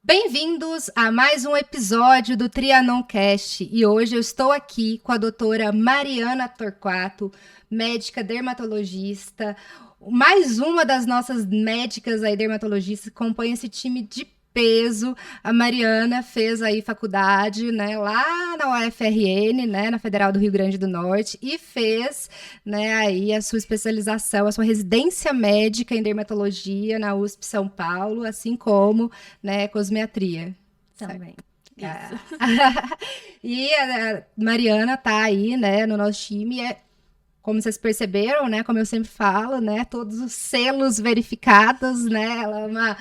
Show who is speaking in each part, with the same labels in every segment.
Speaker 1: Bem-vindos a mais um episódio do Trianon Cast e hoje eu estou aqui com a doutora Mariana Torquato, médica dermatologista, mais uma das nossas médicas aí dermatologistas que compõe esse time de peso. A Mariana fez aí faculdade, né, lá na UFRN, né, na Federal do Rio Grande do Norte e fez, né, aí a sua especialização, a sua residência médica em dermatologia na USP São Paulo, assim como, né, cosmetria.
Speaker 2: Também.
Speaker 1: Isso. E a Mariana tá aí, né, no nosso time. Como vocês perceberam, né, como eu sempre falo, né, todos os selos verificados, né, ela é uma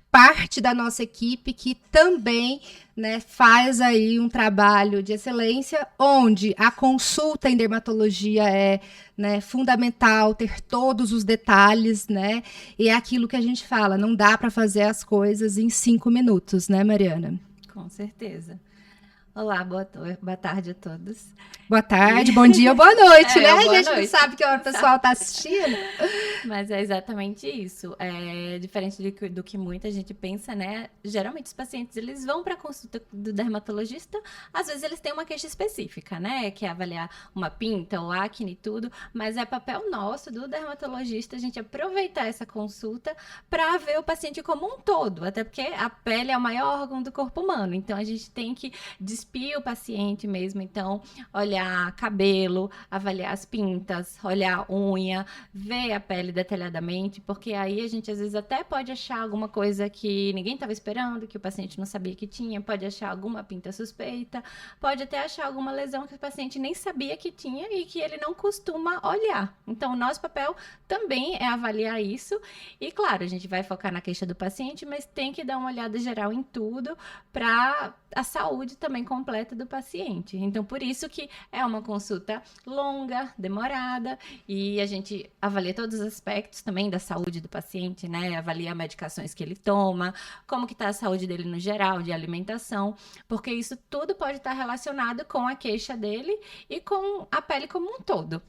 Speaker 1: parte da nossa equipe que também, né, faz aí um trabalho de excelência, onde a consulta em dermatologia é, né, fundamental, ter todos os detalhes, né, e é aquilo que a gente fala, não dá para fazer as coisas em 5 minutos, né, Mariana?
Speaker 2: Com certeza. Olá, boa tarde a todos.
Speaker 1: Boa tarde, bom dia, boa noite, né?
Speaker 2: Boa
Speaker 1: A gente
Speaker 2: noite.
Speaker 1: não sabe que hora o pessoal tá assistindo.
Speaker 2: Mas é exatamente isso. Diferente do que muita gente pensa, né? Geralmente os pacientes, eles vão para a consulta do dermatologista, às vezes eles têm uma queixa específica, né? Que é avaliar uma pinta ou acne e tudo, mas é papel nosso, do dermatologista, a gente aproveitar essa consulta para ver o paciente como um todo, até porque a pele é o maior órgão do corpo humano, então a gente tem que despir o paciente mesmo, então olhar cabelo, avaliar as pintas, olhar unha, ver a pele detalhadamente, porque aí a gente às vezes até pode achar alguma coisa que ninguém estava esperando, que o paciente não sabia que tinha, pode achar alguma pinta suspeita, pode até achar alguma lesão que o paciente nem sabia que tinha e que ele não costuma olhar. Então, o nosso papel também é avaliar isso e, claro, a gente vai focar na queixa do paciente, mas tem que dar uma olhada geral em tudo para a saúde também completa do paciente. Então, por isso que é uma consulta longa, demorada, e a gente avalia todos os aspectos também da saúde do paciente, né? Avalia medicações que ele toma, como que tá a saúde dele no geral, de alimentação, porque isso tudo pode estar relacionado com a queixa dele e com a pele como um todo.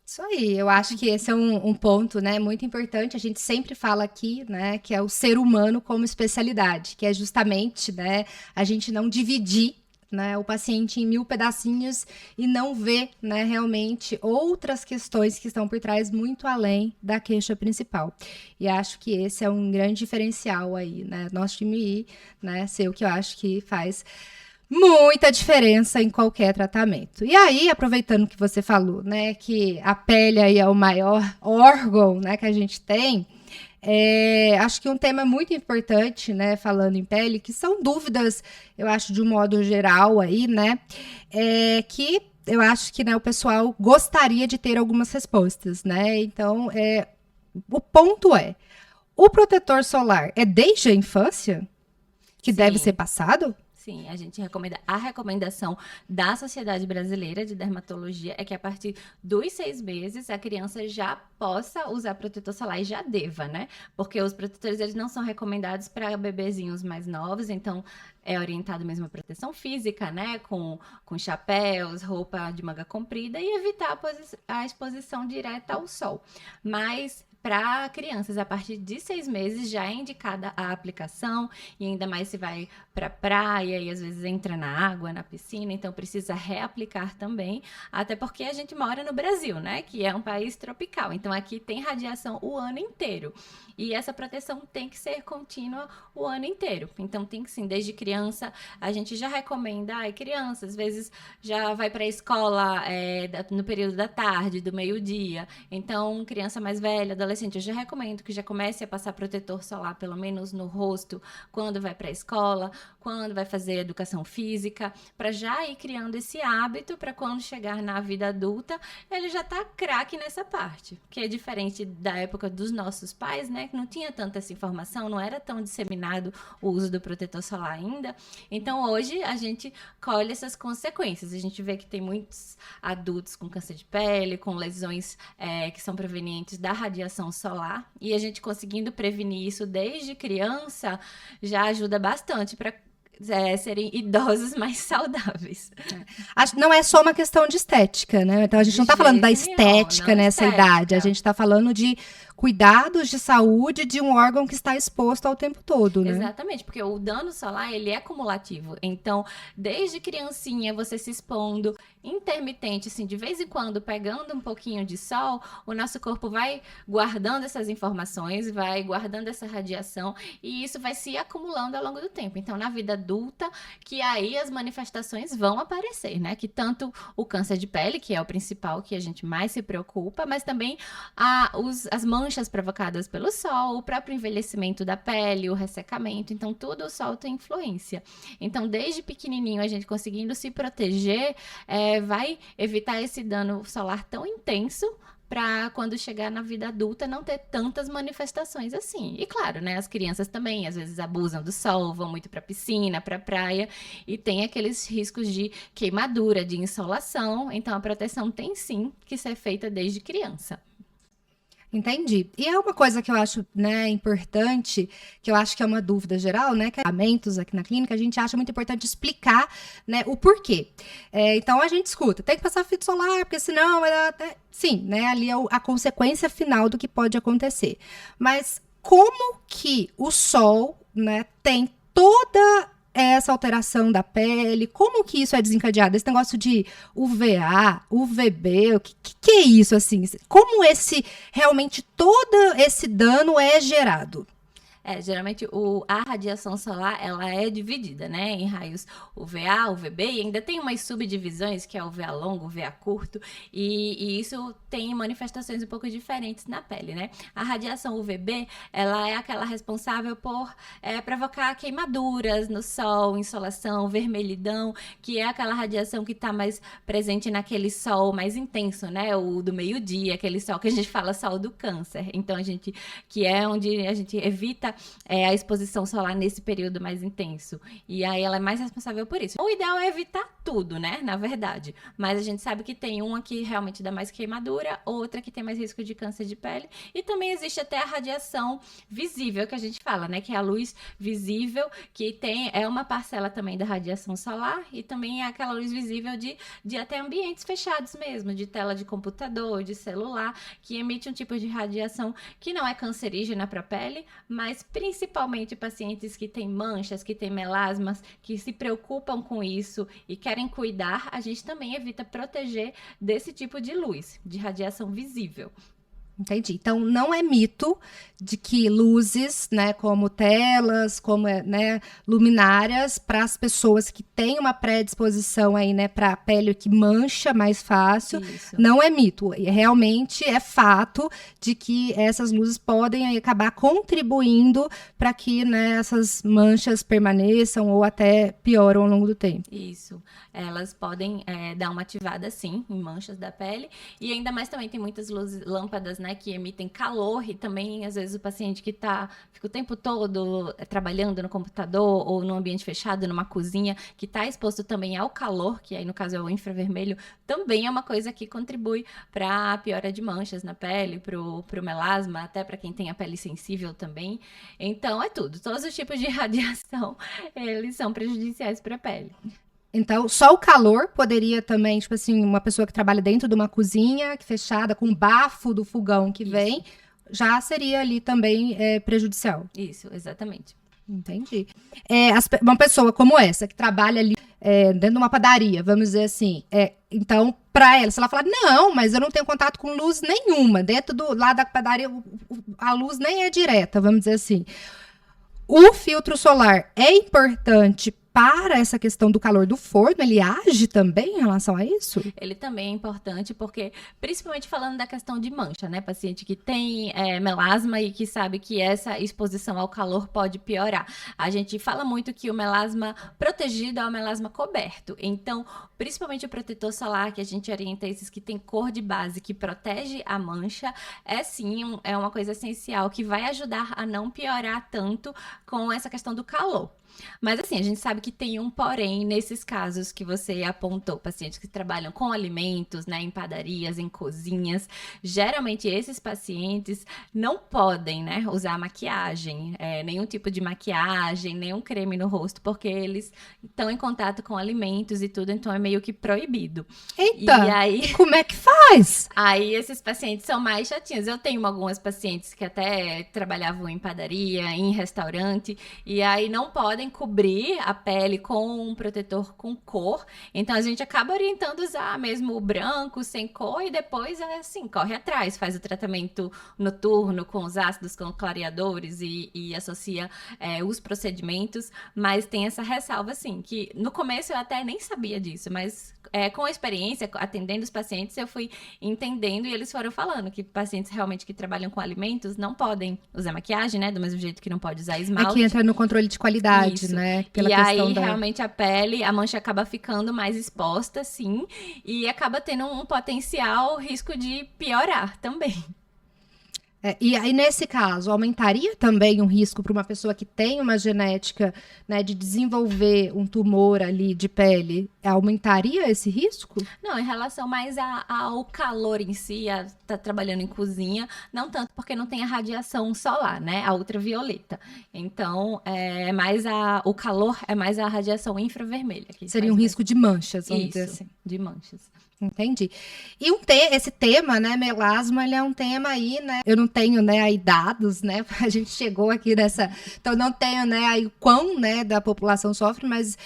Speaker 1: Isso aí, eu acho que esse é um ponto, né, muito importante. A gente sempre fala aqui, né, que é o ser humano como especialidade, que é justamente, né, a gente não dividir, né, o paciente em 1000 pedacinhos e não ver, né, realmente outras questões que estão por trás muito além da queixa principal. E acho que esse é um grande diferencial aí, né, nosso time, né, ser o que eu acho que faz muita diferença em qualquer tratamento. E aí, aproveitando que você falou, né, que a pele aí é o maior órgão, né, que a gente tem, acho que um tema muito importante, né, falando em pele, que são dúvidas, eu acho, de um modo geral aí, né, que eu acho que, né, o pessoal gostaria de ter algumas respostas, né, então, o ponto o protetor solar é desde a infância que deve ser passado?
Speaker 2: Sim, a gente recomenda. A recomendação da Sociedade Brasileira de Dermatologia é que a partir dos 6 meses a criança já possa usar protetor solar e já deva, né? Porque os protetores, eles não são recomendados para bebezinhos mais novos, então é orientado mesmo a proteção física, né? Com chapéus, roupa de manga comprida e evitar a exposição direta ao sol. Mas para crianças a partir de 6 meses já é indicada a aplicação, e ainda mais se vai para praia e às vezes entra na água, na piscina, então precisa reaplicar também, até porque a gente mora no Brasil, né, que é um país tropical, então aqui tem radiação o ano inteiro, e essa proteção tem que ser contínua o ano inteiro, então tem que sim, desde criança, a gente já recomenda, criança às vezes já vai para a escola no período da tarde, do meio-dia, então criança mais velha, adolescente, eu já recomendo que já comece a passar protetor solar, pelo menos no rosto, quando vai para a escola, quando vai fazer educação física, para já ir criando esse hábito para quando chegar na vida adulta, ele já tá craque nessa parte, que é diferente da época dos nossos pais, né, que não tinha tanta essa informação, não era tão disseminado o uso do protetor solar ainda, então hoje a gente colhe essas consequências, a gente vê que tem muitos adultos com câncer de pele, com lesões que são provenientes da radiação solar, e a gente conseguindo prevenir isso desde criança já ajuda bastante para serem idosos mais saudáveis.
Speaker 1: Não é só uma questão de estética, né? Então a gente não está falando da estética nessa idade, a gente está falando de cuidados de saúde de um órgão que está exposto ao tempo todo, né?
Speaker 2: Exatamente, porque o dano solar, ele é cumulativo. Então, desde criancinha, você se expondo intermitente, assim, de vez em quando, pegando um pouquinho de sol, o nosso corpo vai guardando essas informações, vai guardando essa radiação, e isso vai se acumulando ao longo do tempo. Então, na vida adulta, que aí as manifestações vão aparecer, né? Que tanto o câncer de pele, que é o principal, que a gente mais se preocupa, mas também as manchas provocadas pelo sol, o próprio envelhecimento da pele, o ressecamento. Então, tudo o sol tem influência. Então, desde pequenininho, a gente conseguindo se proteger, vai evitar esse dano solar tão intenso para quando chegar na vida adulta não ter tantas manifestações assim. E claro, né, as crianças também às vezes abusam do sol, vão muito para piscina, para praia e tem aqueles riscos de queimadura, de insolação. Então a proteção tem sim que ser feita desde criança.
Speaker 1: Entendi. E é uma coisa que eu acho, né, importante, que eu acho que é uma dúvida geral, né, que tratamentos aqui na clínica, a gente acha muito importante explicar, né, o porquê. Então, a gente escuta, tem que passar filtro solar, porque senão vai dar até... Sim, né, ali é a consequência final do que pode acontecer. Mas como que o sol, né, tem toda essa alteração da pele, como que isso é desencadeado? Esse negócio de UVA, UVB, o que é isso, assim? Como realmente todo esse dano é gerado?
Speaker 2: Geralmente a radiação solar, ela é dividida, né, em raios UVA, UVB, e ainda tem umas subdivisões, que é o UVA longo, UVA curto, e isso tem manifestações um pouco diferentes na pele, né? A radiação UVB, ela é aquela responsável por provocar queimaduras no sol, insolação, vermelhidão, que é aquela radiação que está mais presente naquele sol mais intenso, né, o do meio-dia, aquele sol que a gente fala sol do câncer. Então, que é onde a gente evita a exposição solar nesse período mais intenso. E aí ela é mais responsável por isso. O ideal é evitar tudo, né? Na verdade. Mas a gente sabe que tem uma que realmente dá mais queimadura, outra que tem mais risco de câncer de pele. E também existe até a radiação visível, que a gente fala, né? Que é a luz visível, que é uma parcela também da radiação solar, e também é aquela luz visível de até ambientes fechados mesmo, de tela de computador, de celular, que emite um tipo de radiação que não é cancerígena para a pele, mas principalmente pacientes que têm manchas, que têm melasmas, que se preocupam com isso e querem cuidar, a gente também evita proteger desse tipo de luz, de radiação visível.
Speaker 1: Entendi. Então, não é mito de que luzes, né, como telas, como, né, luminárias, para as pessoas que têm uma predisposição aí, né, para a pele que mancha mais fácil, isso. Não é mito. Realmente é fato de que essas luzes podem aí acabar contribuindo para que, né, essas manchas permaneçam ou até pioram ao longo do tempo.
Speaker 2: Isso. Elas podem dar uma ativada, sim, em manchas da pele. E ainda mais também tem muitas lâmpadas, né, que emitem calor, e também, às vezes, o paciente que fica o tempo todo trabalhando no computador ou num ambiente fechado, numa cozinha, que está exposto também ao calor, que aí, no caso, é o infravermelho, também é uma coisa que contribui para a piora de manchas na pele, pro melasma, até para quem tem a pele sensível também. Então, é tudo. Todos os tipos de radiação, eles são prejudiciais para a pele.
Speaker 1: Então, só o calor poderia também, tipo assim, uma pessoa que trabalha dentro de uma cozinha fechada, com o bafo do fogão que vem, já seria ali também prejudicial.
Speaker 2: Isso, exatamente.
Speaker 1: Entendi. Uma pessoa como essa, que trabalha ali dentro de uma padaria, vamos dizer assim, então, para ela, se ela falar, não, mas eu não tenho contato com luz nenhuma, dentro lá da padaria, a luz nem é direta, vamos dizer assim. O filtro solar é importante para essa questão do calor do forno? Ele age também em relação a isso?
Speaker 2: Ele também é importante porque, principalmente falando da questão de mancha, né? Paciente que tem melasma e que sabe que essa exposição ao calor pode piorar. A gente fala muito que o melasma protegido é o melasma coberto. Então, principalmente o protetor solar, que a gente orienta esses que tem cor de base, que protege a mancha, sim, é uma coisa essencial que vai ajudar a não piorar tanto com essa questão do calor. Mas assim, a gente sabe sabe que tem um porém nesses casos que você apontou, pacientes que trabalham com alimentos, né, em padarias, em cozinhas. Geralmente esses pacientes não podem, né, usar maquiagem, nenhum tipo de maquiagem, nenhum creme no rosto, porque eles estão em contato com alimentos e tudo, então é meio que proibido.
Speaker 1: Eita,
Speaker 2: e aí,
Speaker 1: como é que faz?
Speaker 2: Aí esses pacientes são mais chatinhos. Eu tenho algumas pacientes que até trabalhavam em padaria, em restaurante, e aí não podem cobrir a pele com um protetor com cor. Então a gente acaba orientando usar mesmo o branco, sem cor, e depois, assim, corre atrás, faz o tratamento noturno com os ácidos, com clareadores e associa os procedimentos. Mas tem essa ressalva, assim, que no começo eu até nem sabia disso, mas com a experiência, atendendo os pacientes, eu fui entendendo e eles foram falando que pacientes realmente que trabalham com alimentos não podem usar maquiagem, né? Do mesmo jeito que não pode usar esmalte.
Speaker 1: Aqui entra no controle de qualidade,
Speaker 2: Isso.
Speaker 1: né? Pela
Speaker 2: e
Speaker 1: questão
Speaker 2: aí,
Speaker 1: da...
Speaker 2: realmente, a pele, a mancha acaba ficando mais exposta, sim, e acaba tendo um potencial risco de piorar também.
Speaker 1: E aí, nesse caso, aumentaria também um risco para uma pessoa que tem uma genética, né, de desenvolver um tumor ali de pele? Aumentaria esse risco?
Speaker 2: Não, em relação mais ao calor em si, a tá trabalhando em cozinha, não tanto porque não tem a radiação solar, né? A ultravioleta. Então, o calor é mais a radiação infravermelha.
Speaker 1: Seria um risco de manchas, vamos dizer assim.
Speaker 2: De manchas.
Speaker 1: Entendi. E esse tema, né, melasma, ele é um tema aí, né, eu não tenho, né, aí dados, né, a gente chegou aqui nessa, então não tenho, né, aí o quão, né, da população sofre, mas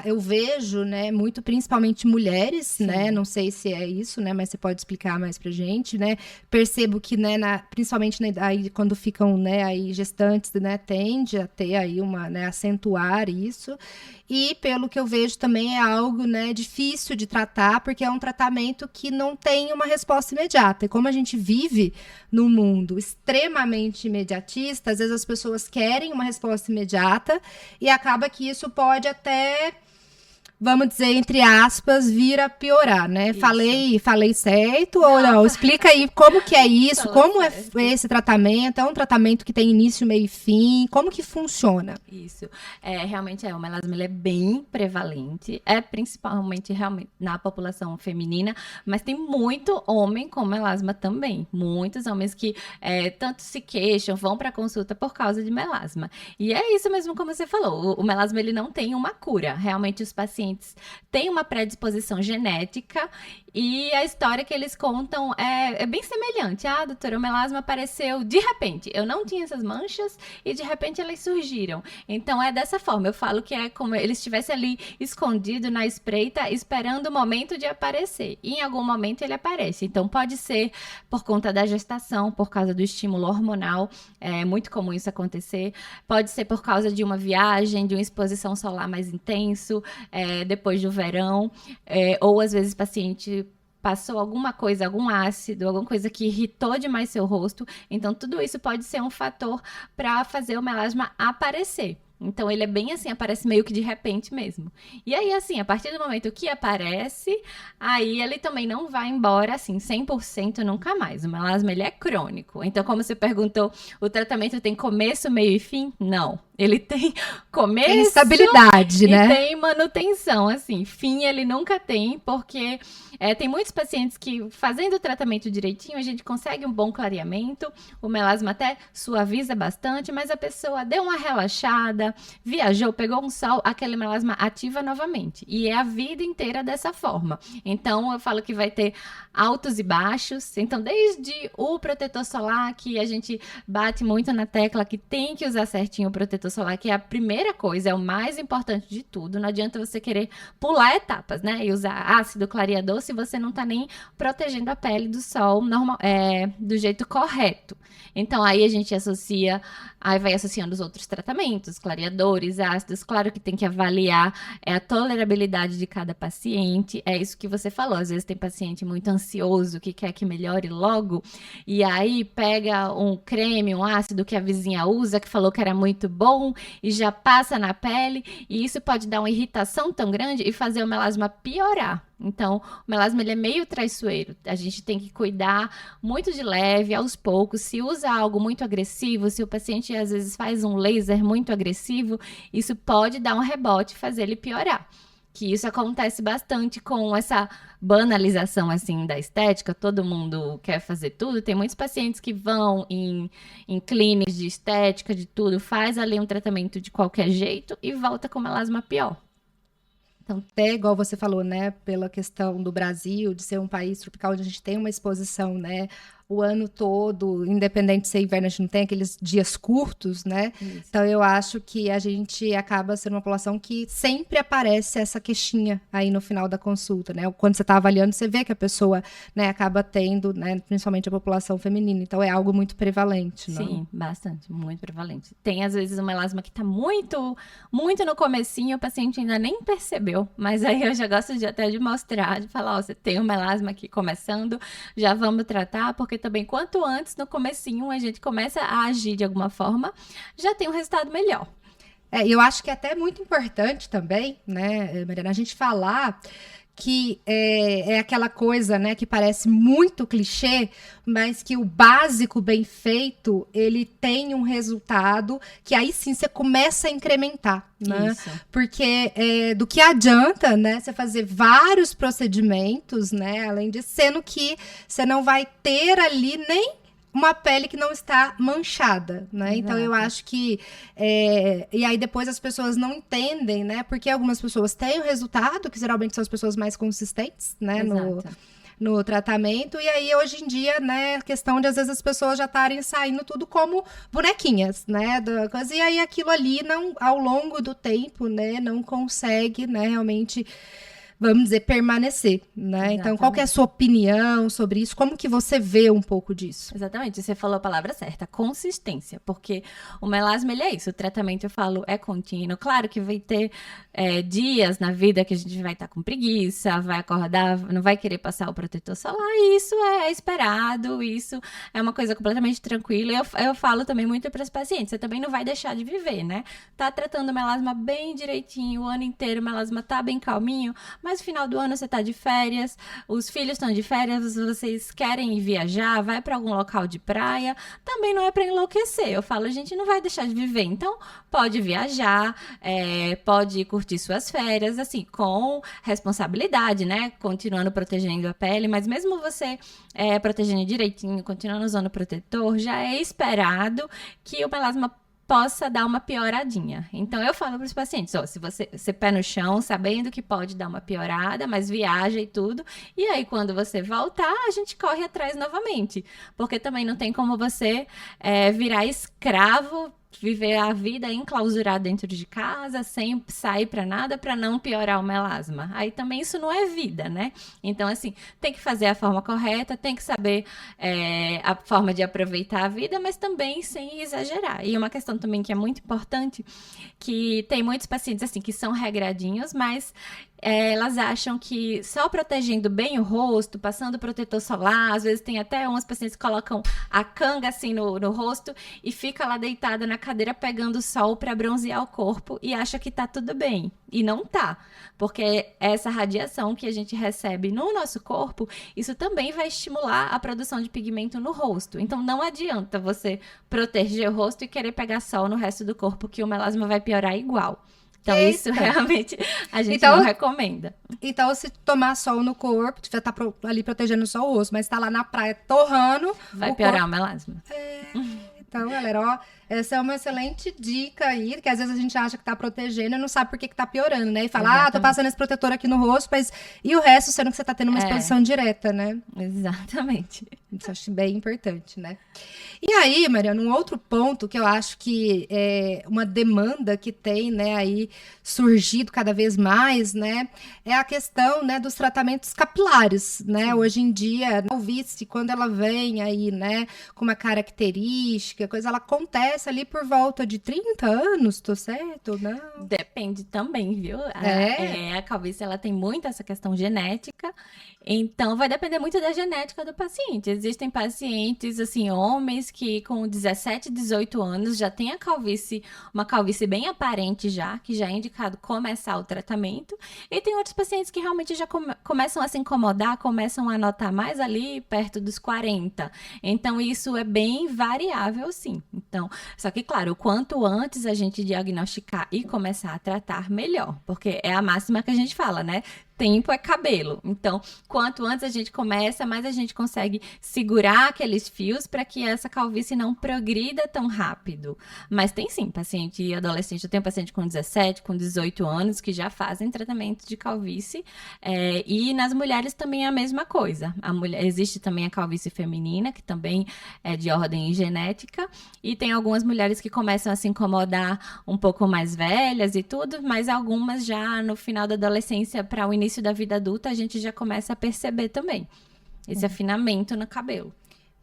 Speaker 1: eu vejo, né, muito principalmente mulheres, Sim. né, não sei se é isso, né, mas você pode explicar mais pra gente, né, percebo que, né, principalmente, né, aí quando ficam, né, aí gestantes, né, tende a ter aí né, acentuar isso. E pelo que eu vejo também é algo, né, difícil de tratar, porque é um tratamento que não tem uma resposta imediata. E como a gente vive num mundo extremamente imediatista, às vezes as pessoas querem uma resposta imediata e acaba que isso pode até, vamos dizer, entre aspas, vir a piorar, né? Falei certo ou não? Explica aí como que é isso, como é esse tratamento, é um tratamento que tem início, meio e fim, como que funciona?
Speaker 2: Isso, realmente o melasma ele é bem prevalente, principalmente realmente na população feminina, mas tem muito homem com melasma também, muitos homens que tanto se queixam, vão para consulta por causa de melasma. E é isso mesmo como você falou, o melasma ele não tem uma cura, realmente os pacientes têm uma predisposição genética e a história que eles contam é bem semelhante. Doutora, o melasma apareceu de repente. Eu não tinha essas manchas e de repente elas surgiram. Então é dessa forma. Eu falo que é como ele estivesse ali escondido na espreita, esperando o momento de aparecer. E em algum momento ele aparece. Então pode ser por conta da gestação, por causa do estímulo hormonal. É muito comum isso acontecer. Pode ser por causa de uma viagem, de uma exposição solar mais intenso, depois do verão. Ou às vezes o paciente passou alguma coisa, algum ácido, alguma coisa que irritou demais seu rosto. Então, tudo isso pode ser um fator para fazer o melasma aparecer. Então, ele é bem assim, aparece meio que de repente mesmo. E aí, assim, a partir do momento que aparece, aí ele também não vai embora, assim, 100% nunca mais. O melasma, ele é crônico. Então, como você perguntou, o tratamento tem começo, meio e fim? Não. Ele tem começo... Tem
Speaker 1: estabilidade, né?
Speaker 2: E tem manutenção, assim. Fim ele nunca tem, porque tem muitos pacientes que, fazendo o tratamento direitinho, a gente consegue um bom clareamento, o melasma até suaviza bastante, mas a pessoa deu uma relaxada, viajou, pegou um sol, aquele melasma ativa novamente. E é a vida inteira dessa forma. Então, eu falo que vai ter altos e baixos. Então, desde o protetor solar, que a gente bate muito na tecla que tem que usar certinho o protetor solar, que é a primeira coisa, é o mais importante de tudo. Não adianta você querer pular etapas, né? E usar ácido clareador se você não tá nem protegendo a pele do sol normal, do jeito correto. Então, aí a gente associa, aí vai associando os outros tratamentos, clareadores, ácidos. Claro que tem que avaliar a tolerabilidade de cada paciente. É isso que você falou. Às vezes tem paciente muito ansioso que quer que melhore logo, e aí pega um creme, um ácido que a vizinha usa, que falou que era muito bom, bom e já passa na pele, e isso pode dar uma irritação tão grande e fazer o melasma piorar. Então, o melasma ele é meio traiçoeiro. A gente tem que cuidar muito de leve, aos poucos. Se usa algo muito agressivo, se o paciente às vezes faz um laser muito agressivo, isso pode dar um rebote e fazer ele piorar. Que isso acontece bastante com essa banalização, assim, da estética. Todo mundo quer fazer tudo. Tem muitos pacientes que vão em clínicas de estética, de tudo, faz ali um tratamento de qualquer jeito e volta com melasma pior.
Speaker 1: Então, até igual você falou, né, pela questão do Brasil, de ser um país tropical onde a gente tem uma exposição, né, o ano todo, independente de ser inverno, a gente não tem aqueles dias curtos, né? Isso. Então, eu acho que a gente acaba sendo uma população que sempre aparece essa queixinha aí no final da consulta, né? Quando você está avaliando, você vê que a pessoa, né, acaba tendo, né, principalmente a população feminina. Então, é algo muito prevalente, não?
Speaker 2: Sim, bastante, muito prevalente. Tem, às vezes, um melasma que está muito, muito no comecinho, o paciente ainda nem percebeu, mas aí eu já gosto até de mostrar, de falar, ó, você tem um melasma aqui começando, já vamos tratar, porque também quanto antes, no comecinho, a gente começa a agir de alguma forma, já tem um resultado melhor.
Speaker 1: Eu acho que é até muito importante também, né, Mariana, a gente falar que é aquela coisa, né, que parece muito clichê, mas que o básico bem feito, ele tem um resultado que aí sim você começa a incrementar, né? Isso. Porque do que adianta, né, você fazer vários procedimentos, né, além disso, sendo que você não vai ter ali nem uma pele que não está manchada, né? Exato. Então, eu acho que... e aí, depois, as pessoas não entendem, né? Porque algumas pessoas têm o resultado, que geralmente são as pessoas mais consistentes, né? No tratamento. E aí, hoje em dia, né? A questão de, às vezes, as pessoas já estarem saindo tudo como bonequinhas, né? E aí, aquilo ali, não, ao longo do tempo, né? Não consegue, né? Realmente... vamos dizer, permanecer, né? Exatamente. Então, qual que é a sua opinião sobre isso? Como que você vê um pouco disso?
Speaker 2: Exatamente, você falou a palavra certa, consistência, porque o melasma, ele é isso, o tratamento, eu falo, é contínuo. Claro que vai ter dias na vida que a gente vai estar com preguiça, vai acordar, não vai querer passar o protetor solar, e isso é esperado, isso é uma coisa completamente tranquila. Eu falo também muito para os pacientes, você também não vai deixar de viver, né? Tá tratando o melasma bem direitinho, o ano inteiro, o melasma tá bem calminho, mas no final do ano você tá de férias, os filhos estão de férias, vocês querem ir viajar, vai para algum local de praia, também não é para enlouquecer. Eu falo, a gente não vai deixar de viver, então pode viajar, pode curtir suas férias, assim, com responsabilidade, né? Continuando protegendo a pele, mas mesmo você protegendo direitinho, continuando usando protetor, já é esperado que o melasma possa dar uma pioradinha. Então, eu falo para os pacientes, ó, se você pé no chão, sabendo que pode dar uma piorada, mas viaja e tudo, e aí quando você voltar, a gente corre atrás novamente, porque também não tem como você virar escravo, viver a vida enclausurada dentro de casa, sem sair para nada, para não piorar o melasma. Aí também isso não é vida, né? Então, assim, tem que fazer a forma correta, tem que saber a forma de aproveitar a vida, mas também sem exagerar. E uma questão também que é muito importante, que tem muitos pacientes, assim, que são regradinhos, mas elas acham que só protegendo bem o rosto, passando protetor solar, às vezes tem até umas pacientes que colocam a canga assim no rosto e fica lá deitada na cadeira pegando sol para bronzear o corpo e acha que tá tudo bem. E não tá, porque essa radiação que a gente recebe no nosso corpo, isso também vai estimular a produção de pigmento no rosto. Então não adianta você proteger o rosto e querer pegar sol no resto do corpo, que o melasma vai piorar igual. Então, eita, isso realmente a gente não recomenda.
Speaker 1: Então, se tomar sol no corpo, já tá ali protegendo só o rosto, mas tá lá na praia torrando...
Speaker 2: vai piorar o melasma.
Speaker 1: Então, galera, ó, essa é uma excelente dica aí, que às vezes a gente acha que tá protegendo e não sabe por que tá piorando, né? E fala, exatamente, tô passando esse protetor aqui no rosto, mas... e o resto, sendo que você tá tendo uma exposição direta, né?
Speaker 2: Exatamente.
Speaker 1: Isso eu acho bem importante, né? E aí, Mariana, um outro ponto que eu acho que é uma demanda que tem, né, aí surgido cada vez mais, né, é a questão, né, dos tratamentos capilares, né? Sim. Hoje em dia, a calvície, quando ela vem aí, né, com uma característica, coisa, ela acontece começa ali por volta de 30 anos, tô certo ou não?
Speaker 2: Depende também, viu? A calvície, ela tem muito essa questão genética, então vai depender muito da genética do paciente. Existem pacientes, assim, homens que com 17, 18 anos já tem a calvície, uma calvície bem aparente já, que já é indicado começar o tratamento, e tem outros pacientes que realmente já começam a se incomodar, começam a notar mais ali perto dos 40. Então, isso é bem variável, sim. Então, só que, claro, o quanto antes a gente diagnosticar e começar a tratar, melhor. Porque é a máxima que a gente fala, né? Tempo é cabelo. Então, quanto antes a gente começa, mais a gente consegue segurar aqueles fios para que essa calvície não progrida tão rápido. Mas tem sim, paciente adolescente. Eu tenho paciente com 17, com 18 anos que já fazem tratamento de calvície. E nas mulheres também é a mesma coisa. Existe também a calvície feminina, que também é de ordem genética. E tem algumas mulheres que começam a se incomodar um pouco mais velhas e tudo, mas algumas já no final da adolescência para o início da vida adulta, a gente já começa a perceber também esse afinamento no cabelo.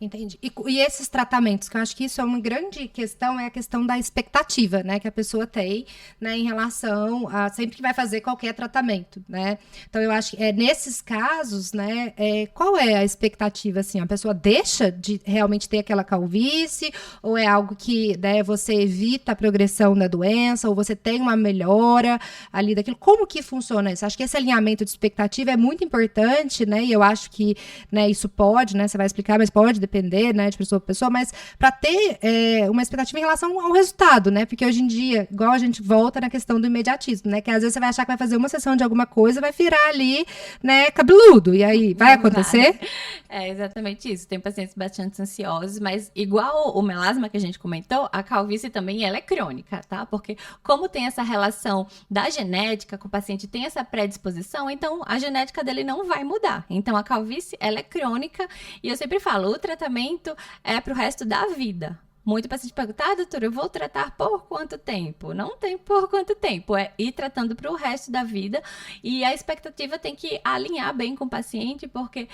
Speaker 1: Entendi. E esses tratamentos, que eu acho que isso é uma grande questão, é a questão da expectativa, né, que a pessoa tem, né, em relação a sempre que vai fazer qualquer tratamento, né? Então, eu acho que nesses casos, né, qual é a expectativa, assim? A pessoa deixa de realmente ter aquela calvície, ou é algo que, né, você evita a progressão da doença, ou você tem uma melhora ali daquilo? Como que funciona isso? Acho que esse alinhamento de expectativa é muito importante, né, e eu acho que, né, isso pode, né, você vai explicar, mas pode depender, né, de pessoa para pessoa, mas para ter uma expectativa em relação ao resultado, né, porque hoje em dia, igual a gente volta na questão do imediatismo, né, que às vezes você vai achar que vai fazer uma sessão de alguma coisa, vai virar ali, né, cabeludo, e aí, vai acontecer?
Speaker 2: É exatamente isso, tem pacientes bastante ansiosos, mas igual o melasma que a gente comentou, a calvície também ela é crônica, tá, porque como tem essa relação da genética, com o paciente tem essa predisposição, então a genética dele não vai mudar, então a calvície ela é crônica, e eu sempre falo, o tratamento é para o resto da vida. Muito paciente pergunta, doutora, eu vou tratar por quanto tempo? Não tem por quanto tempo, é ir tratando para o resto da vida e a expectativa tem que alinhar bem com o paciente, porque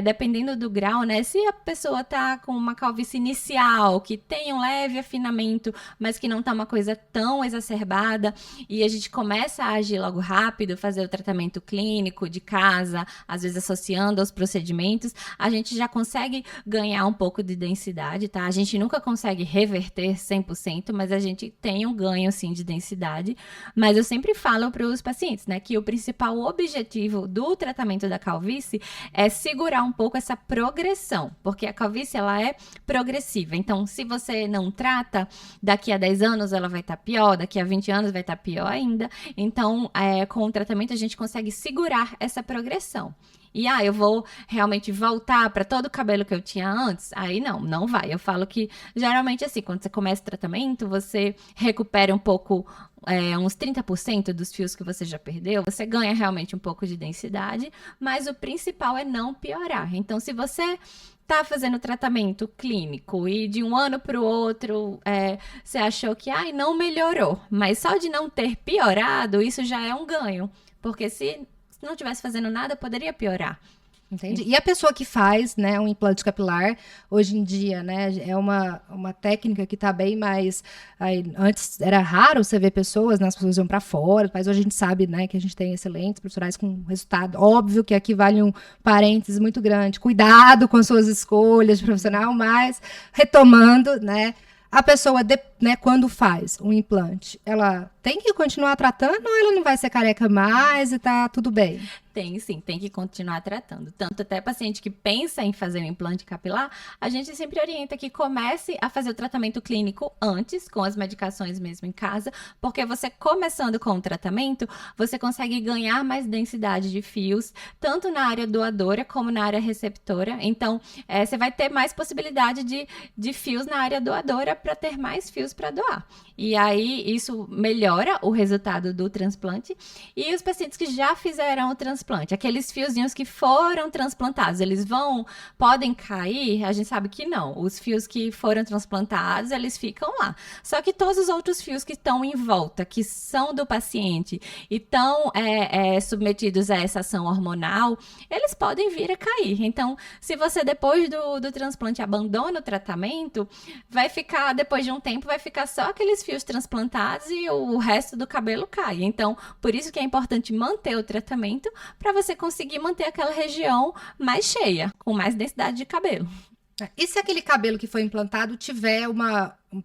Speaker 2: dependendo do grau, né, se a pessoa tá com uma calvície inicial, que tem um leve afinamento, mas que não tá uma coisa tão exacerbada e a gente começa a agir logo rápido, fazer o tratamento clínico de casa, às vezes associando aos procedimentos, a gente já consegue ganhar um pouco de densidade, tá? A gente nunca consegue reverter 100%, mas a gente tem um ganho, sim, de densidade. Mas eu sempre falo para os pacientes, né, que o principal objetivo do tratamento da calvície é segurar um pouco essa progressão, porque a calvície, ela é progressiva. Então, se você não trata, daqui a 10 anos ela vai estar pior, daqui a 20 anos vai estar pior ainda. Então, com o tratamento, a gente consegue segurar essa progressão. E eu vou realmente voltar para todo o cabelo que eu tinha antes? Aí não vai. Eu falo que geralmente assim, quando você começa o tratamento, você recupera um pouco, uns 30% dos fios que você já perdeu, você ganha realmente um pouco de densidade, mas o principal é não piorar. Então, se você tá fazendo tratamento clínico e de um ano para o outro você achou que não melhorou, mas só de não ter piorado, isso já é um ganho, porque se não estivesse fazendo nada, poderia piorar.
Speaker 1: Entendi. E a pessoa que faz, né, um implante capilar, hoje em dia, né, é uma técnica que está bem mais... antes era raro você ver pessoas, né, as pessoas iam para fora, mas hoje a gente sabe, né, que a gente tem excelentes profissionais com resultado. Óbvio que aqui vale um parênteses muito grande. Cuidado com suas escolhas de profissional, mas retomando, né, a pessoa, né, quando faz um implante, ela tem que continuar tratando ou ela não vai ser careca mais e tá tudo bem?
Speaker 2: Tem, sim, tem que continuar tratando. Tanto até paciente que pensa em fazer um implante capilar, a gente sempre orienta que comece a fazer o tratamento clínico antes, com as medicações mesmo em casa, porque você começando com o tratamento, você consegue ganhar mais densidade de fios, tanto na área doadora como na área receptora. Então, você vai ter mais possibilidade de fios na área doadora para ter mais fios para doar. E aí, isso melhora o resultado do transplante. E os pacientes que já fizeram o transplante, transplante. Aqueles fiozinhos que foram transplantados, eles podem cair? A gente sabe que não. Os fios que foram transplantados, eles ficam lá. Só que todos os outros fios que estão em volta, que são do paciente e estão submetidos a essa ação hormonal, eles podem vir a cair. Então, se você depois do transplante abandona o tratamento, depois de um tempo, vai ficar só aqueles fios transplantados e o resto do cabelo cai. Então, por isso que é importante manter o tratamento para você conseguir manter aquela região mais cheia, com mais densidade de cabelo.
Speaker 1: E se aquele cabelo que foi implantado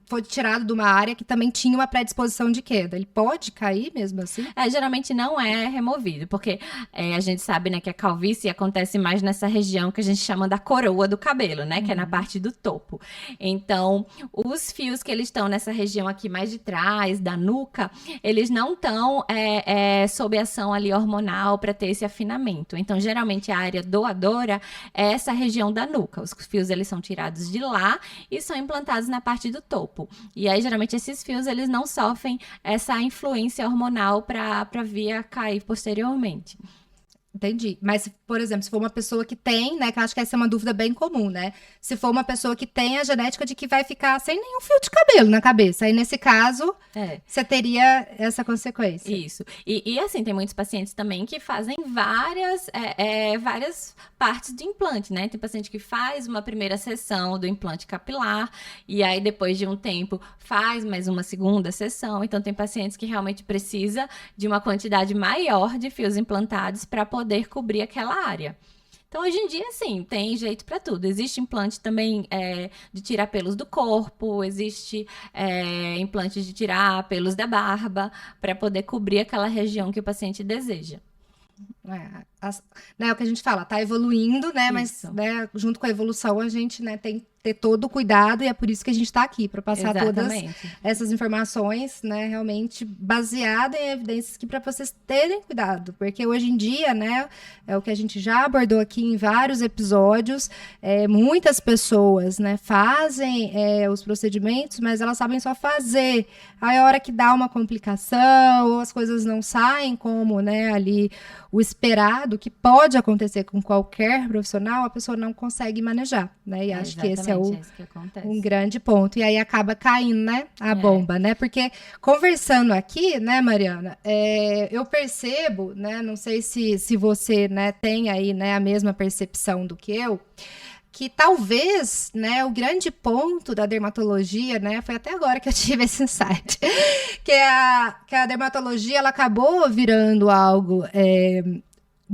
Speaker 1: foi tirado de uma área que também tinha uma predisposição de queda? Ele pode cair mesmo assim?
Speaker 2: Geralmente não é removido, porque a gente sabe, né, que a calvície acontece mais nessa região que a gente chama da coroa do cabelo, né, que é na parte do topo. Então, os fios que eles estão nessa região aqui mais de trás, da nuca, eles não estão sob ação ali hormonal para ter esse afinamento. Então, geralmente a área doadora é essa região da nuca. Os fios, eles são tirados de lá e são implantados na parte do topo. E aí, geralmente, esses fios, eles não sofrem essa influência hormonal para vir a cair posteriormente.
Speaker 1: Entendi. Mas, por exemplo, se for uma pessoa que tem, né, que eu acho que essa é uma dúvida bem comum, né? Se for uma pessoa que tem a genética de que vai ficar sem nenhum fio de cabelo na cabeça, aí nesse caso, você teria essa consequência.
Speaker 2: Isso. E assim, tem muitos pacientes também que fazem várias partes de implante, né? Tem paciente que faz uma primeira sessão do implante capilar e aí depois de um tempo faz mais uma segunda sessão. Então, tem pacientes que realmente precisa de uma quantidade maior de fios implantados para poder cobrir aquela área. Então, hoje em dia, sim, tem jeito para tudo. Existe implante também de tirar pelos do corpo, existe implante de tirar pelos da barba, para poder cobrir aquela região que o paciente deseja.
Speaker 1: O que a gente fala, tá evoluindo, né? Isso. Mas junto com a evolução, a gente tem que ter todo o cuidado e é por isso que a gente está aqui, para passar todas essas informações, né, realmente baseadas em evidências que para vocês terem cuidado, porque hoje em dia, né, é o que a gente já abordou aqui em vários episódios, muitas pessoas, né, fazem os procedimentos, mas elas sabem só fazer, aí a hora que dá uma complicação, ou as coisas não saem como, né, ali o esperado, que pode acontecer com qualquer profissional, a pessoa não consegue manejar, né, e acho que esse é um grande ponto. E aí acaba caindo, né, a bomba, né? Porque conversando aqui, né, Mariana, eu percebo, né, não sei se você, né, tem aí, né, a mesma percepção do que eu, que talvez, né, o grande ponto da dermatologia, né, foi até agora que eu tive esse insight, que a dermatologia, ela acabou virando algo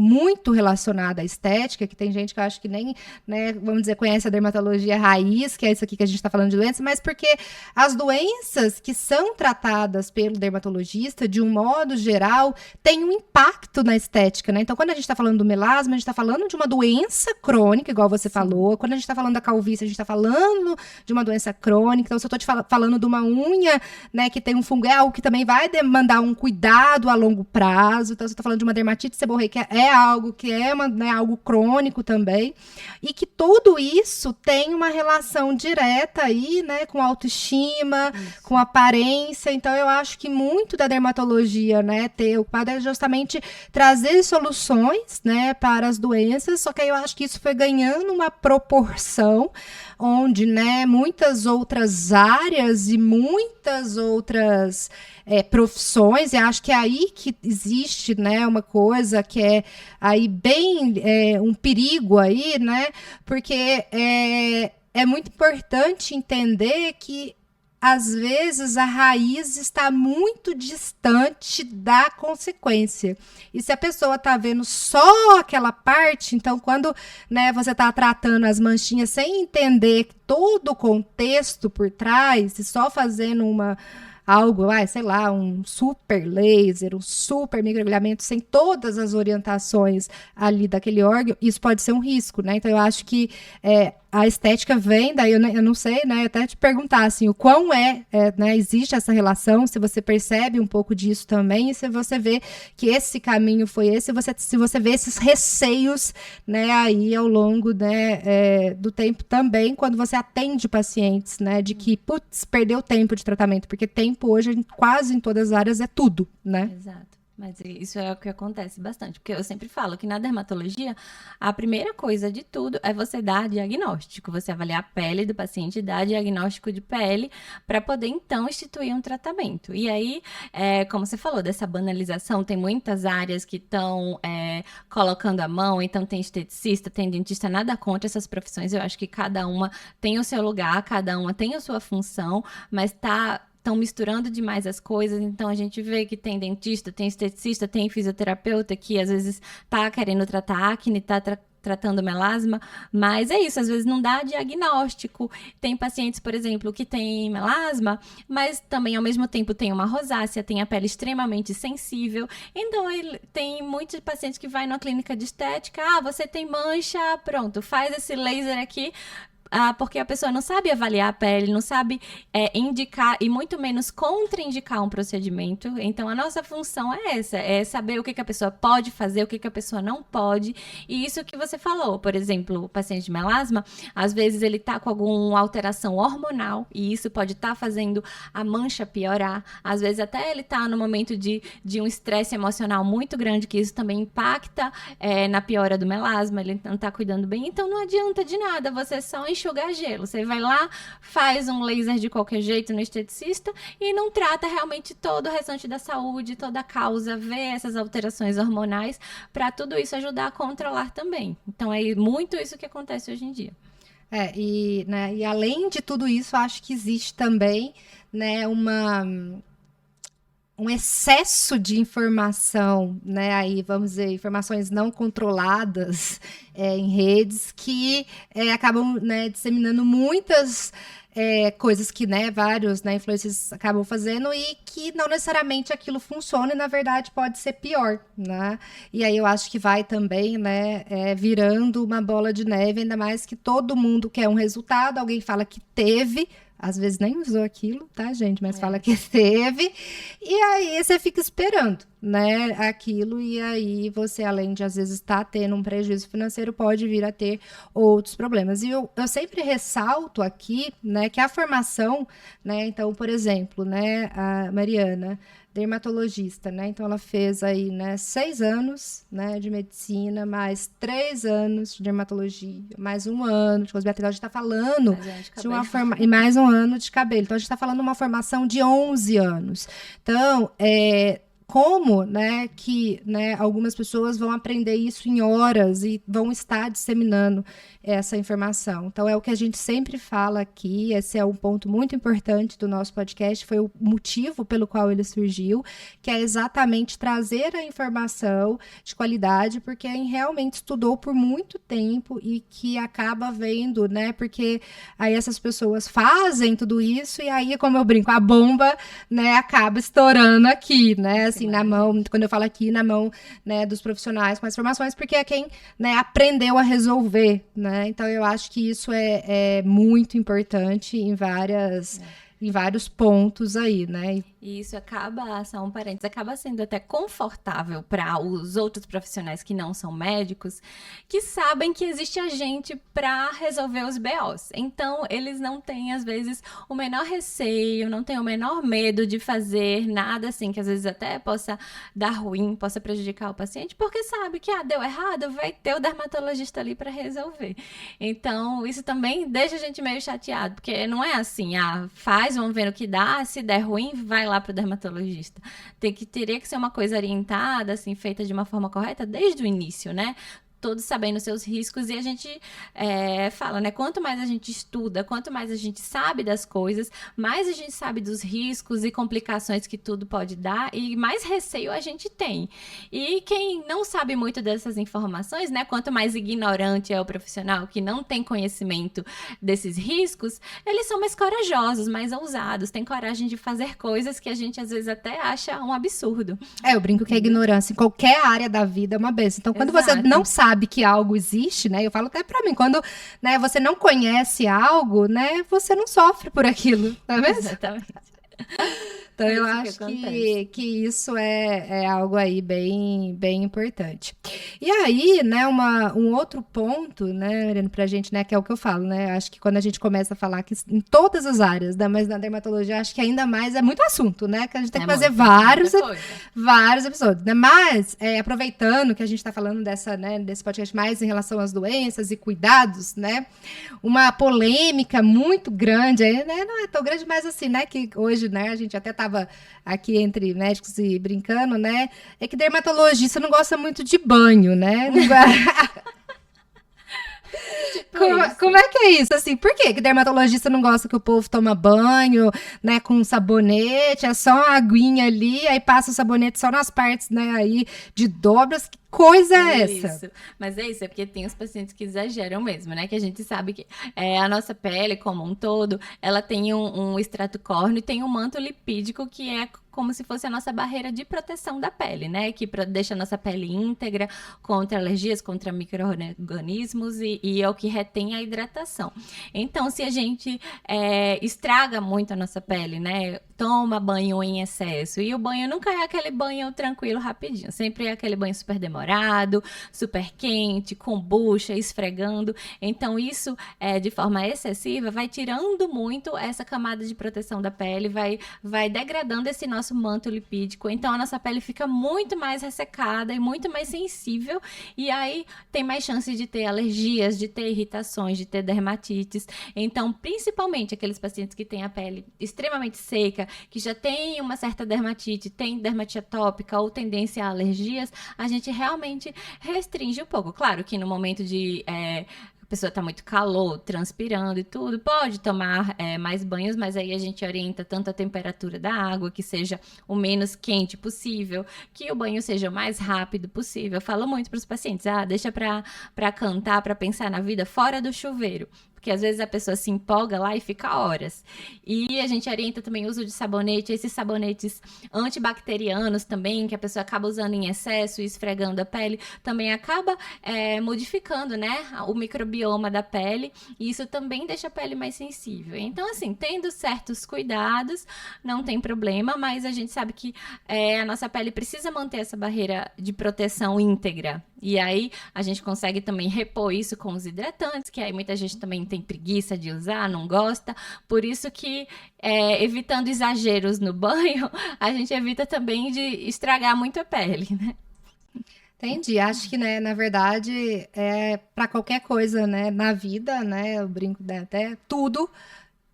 Speaker 1: muito relacionada à estética, que tem gente que eu acho que nem, né, vamos dizer, conhece a dermatologia raiz, que é isso aqui que a gente está falando de doenças, mas porque as doenças que são tratadas pelo dermatologista, de um modo geral, têm um impacto na estética, né? Então, quando a gente está falando do melasma, a gente está falando de uma doença crônica, igual você falou. Quando a gente está falando da calvície, a gente está falando de uma doença crônica. Então, se eu estou te falando de uma unha, né, que tem um fungo, é algo que também vai demandar um cuidado a longo prazo. Então, se eu estou falando de uma dermatite seborreica, é algo que algo crônico também, e que tudo isso tem uma relação direta aí, né, com autoestima, com aparência. Então, eu acho que muito da dermatologia, né, o quadro é justamente trazer soluções, né, para as doenças, só que aí eu acho que isso foi ganhando uma proporção onde, né, muitas outras áreas e muitas outras profissões, e acho que é aí que existe, né, uma coisa que é aí bem um perigo aí, né, porque é muito importante entender que às vezes a raiz está muito distante da consequência. E se a pessoa está vendo só aquela parte, então quando, né, você está tratando as manchinhas sem entender todo o contexto por trás e só fazendo algo, sei lá, um super laser, um super microagulhamento sem todas as orientações ali daquele órgão, isso pode ser um risco, né? Então eu acho que a estética vem, daí eu não sei, né, até te perguntar, assim, o quão né, existe essa relação, se você percebe um pouco disso também, e se você vê que esse caminho foi esse, se você vê esses receios, né, aí ao longo, né, do tempo também, quando você atende pacientes, né, de que, putz, perdeu tempo de tratamento, porque tempo hoje, quase em todas as áreas, é tudo, né?
Speaker 2: Exato. Mas isso é o que acontece bastante, porque eu sempre falo que na dermatologia, a primeira coisa de tudo é você dar diagnóstico, você avaliar a pele do paciente, dar diagnóstico de pele, para poder então instituir um tratamento. E aí, como você falou, dessa banalização, tem muitas áreas que estão colocando a mão, então tem esteticista, tem dentista, nada contra essas profissões, eu acho que cada uma tem o seu lugar, cada uma tem a sua função, mas estão misturando demais as coisas, então a gente vê que tem dentista, tem esteticista, tem fisioterapeuta que às vezes tá querendo tratar acne, tá tratando melasma, mas é isso, às vezes não dá diagnóstico. Tem pacientes, por exemplo, que tem melasma, mas também ao mesmo tempo tem uma rosácea, tem a pele extremamente sensível. Então, tem muitos pacientes que vai numa clínica de estética, você tem mancha, pronto, faz esse laser aqui, porque a pessoa não sabe avaliar a pele, não sabe indicar e muito menos contraindicar um procedimento. Então, a nossa função é essa, é saber o que a pessoa pode fazer, o que a pessoa não pode. E isso que você falou, por exemplo, o paciente de melasma, às vezes ele está com alguma alteração hormonal e isso pode estar fazendo a mancha piorar. Às vezes até ele está no momento de um estresse emocional muito grande, que isso também impacta na piora do melasma, ele não está cuidando bem. Então, não adianta de nada você só enxugar gelo. Você vai lá, faz um laser de qualquer jeito no esteticista e não trata realmente todo o restante da saúde, toda a causa, vê essas alterações hormonais para tudo isso ajudar a controlar também. Então é muito isso que acontece hoje em dia.
Speaker 1: E além de tudo isso, acho que existe também, né, um excesso de informação, né? Aí vamos dizer, informações não controladas em redes que acabam, né, disseminando muitas coisas que, né, vários, né, influencers acabam fazendo e que não necessariamente aquilo funciona e na verdade pode ser pior, né? E aí eu acho que vai também, né, virando uma bola de neve, ainda mais que todo mundo quer um resultado, alguém fala que teve, às vezes nem usou aquilo, tá, gente? Mas fala que teve. E aí você fica esperando, né, aquilo. E aí você, além de, às vezes, estar tendo um prejuízo financeiro, pode vir a ter outros problemas. E eu sempre ressalto aqui, né, que a formação, né, então, por exemplo, né, a Mariana, dermatologista, né? Então ela fez aí, né, 6 anos, né, de medicina, mais 3 anos de dermatologia, mais 1 ano de cosmética. Então a gente está falando de uma formação, e mais 1 ano de cabelo. Então a gente está falando de uma formação de 11 anos. Então, como, né, que, né, algumas pessoas vão aprender isso em horas e vão estar disseminando essa informação. Então, é o que a gente sempre fala aqui, esse é um ponto muito importante do nosso podcast, foi o motivo pelo qual ele surgiu, que é exatamente trazer a informação de qualidade, porque quem realmente estudou por muito tempo e que acaba vendo, né, porque aí essas pessoas fazem tudo isso e aí, como eu brinco, a bomba, né, acaba estourando aqui, né, assim, na mão, quando eu falo aqui, na mão, né, dos profissionais com as formações, porque é quem, né, aprendeu a resolver, né? Então, eu acho que isso é muito importante em vários pontos aí, né?
Speaker 2: E isso acaba, só um parênteses, acaba sendo até confortável para os outros profissionais que não são médicos, que sabem que existe a gente para resolver os BOs. Então, eles não têm, às vezes, o menor receio, não têm o menor medo de fazer nada assim, que às vezes até possa dar ruim, possa prejudicar o paciente, porque sabe que, deu errado, vai ter o dermatologista ali para resolver. Então, isso também deixa a gente meio chateado, porque não é assim, faz, vamos ver o que dá, se der ruim, vai lá para o dermatologista. Teria que ser uma coisa orientada, assim, feita de uma forma correta desde o início, né? Todos sabendo seus riscos, e a gente fala, né? Quanto mais a gente estuda, quanto mais a gente sabe das coisas, mais a gente sabe dos riscos e complicações que tudo pode dar, e mais receio a gente tem. E quem não sabe muito dessas informações, né? Quanto mais ignorante é o profissional que não tem conhecimento desses riscos, eles são mais corajosos, mais ousados, têm coragem de fazer coisas que a gente às vezes até acha um absurdo.
Speaker 1: Eu brinco que a ignorância em qualquer área da vida é uma benção. Então, quando você não sabe que algo existe, né? Eu falo até pra mim, quando, né, você não conhece algo, né, você não sofre por aquilo, não é mesmo?
Speaker 2: Exatamente.
Speaker 1: Então,
Speaker 2: É
Speaker 1: eu
Speaker 2: isso que
Speaker 1: acho
Speaker 2: acontece.
Speaker 1: que isso é algo aí bem, bem importante. E aí, né, um outro ponto, né, Mariana, pra gente, né, que é o que eu falo, né, acho que quando a gente começa a falar que em todas as áreas, né, mas na dermatologia, acho que ainda mais é muito assunto, né, que a gente tem
Speaker 2: É
Speaker 1: que fazer
Speaker 2: muita coisa.
Speaker 1: vários episódios, né, mas, aproveitando que a gente tá falando dessa, né, desse podcast mais em relação às doenças e cuidados, né, uma polêmica muito grande, aí, né, não é tão grande, mas assim, né, que hoje, né, a gente até tava aqui entre médicos e brincando, né, é que dermatologista não gosta muito de banho, né?
Speaker 2: Tipo
Speaker 1: Como
Speaker 2: isso.
Speaker 1: é que é isso? Assim, por que que dermatologista não gosta que o povo toma banho, né, com sabonete, é só uma aguinha ali, aí passa o sabonete só nas partes, né, aí de dobras. Que coisa é essa?
Speaker 2: Isso, mas é isso, é porque tem os pacientes que exageram mesmo, né? Que a gente sabe que a nossa pele, como um todo, ela tem um extrato córneo e tem um manto lipídico que é como se fosse a nossa barreira de proteção da pele, né? Que deixa a nossa pele íntegra contra alergias, contra micro-organismos e é o que retém a hidratação. Então, se a gente estraga muito a nossa pele, né? Toma banho em excesso. E o banho nunca é aquele banho tranquilo, rapidinho. Sempre é aquele banho super demorado, super quente, com bucha, esfregando. Então, isso, de forma excessiva, vai tirando muito essa camada de proteção da pele, vai degradando esse nosso manto lipídico. Então, a nossa pele fica muito mais ressecada e muito mais sensível. E aí, tem mais chance de ter alergias, de ter irritações, de ter dermatites. Então, principalmente aqueles pacientes que têm a pele extremamente seca, que já tem uma certa dermatite, tem dermatite atópica ou tendência a alergias, a gente realmente restringe um pouco. Claro que no momento de a pessoa está muito calor, transpirando e tudo, pode tomar mais banhos, mas aí a gente orienta tanto a temperatura da água, que seja o menos quente possível, que o banho seja o mais rápido possível. Eu falo muito para os pacientes, deixa para cantar, para pensar na vida fora do chuveiro. Porque às vezes a pessoa se empolga lá e fica horas. E a gente orienta também o uso de sabonete, esses sabonetes antibacterianos também, que a pessoa acaba usando em excesso e esfregando a pele, também acaba modificando, né, o microbioma da pele, e isso também deixa a pele mais sensível. Então, assim, tendo certos cuidados, não tem problema, mas a gente sabe que a nossa pele precisa manter essa barreira de proteção íntegra. E aí a gente consegue também repor isso com os hidratantes, que aí muita gente também tem preguiça de usar, não gosta. Por isso que, evitando exageros no banho, a gente evita também de estragar muito a pele, né?
Speaker 1: Entendi. Acho que, né, na verdade, para qualquer coisa, né, na vida, né, eu brinco, né, até tudo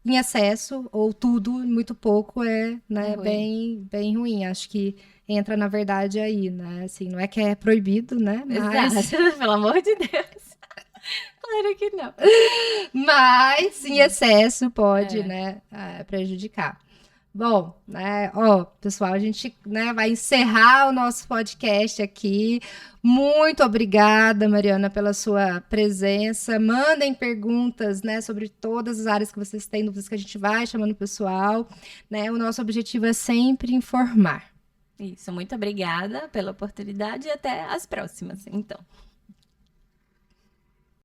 Speaker 1: em excesso ou tudo muito pouco é,
Speaker 2: É
Speaker 1: né,
Speaker 2: ruim.
Speaker 1: bem, bem ruim. Acho que entra na verdade aí, né? Assim, não é que é proibido, né?
Speaker 2: Exato, pelo amor de Deus. Claro que não.
Speaker 1: Mas em excesso pode,
Speaker 2: É.
Speaker 1: né, prejudicar. Bom, né, ó, pessoal, a gente, né, vai encerrar o nosso podcast aqui. Muito obrigada, Mariana, pela sua presença. Mandem perguntas, né, sobre todas as áreas que vocês têm, dúvidas que a gente vai chamando o pessoal, né? O nosso objetivo é sempre informar.
Speaker 2: Isso, muito obrigada pela oportunidade e até as próximas, então.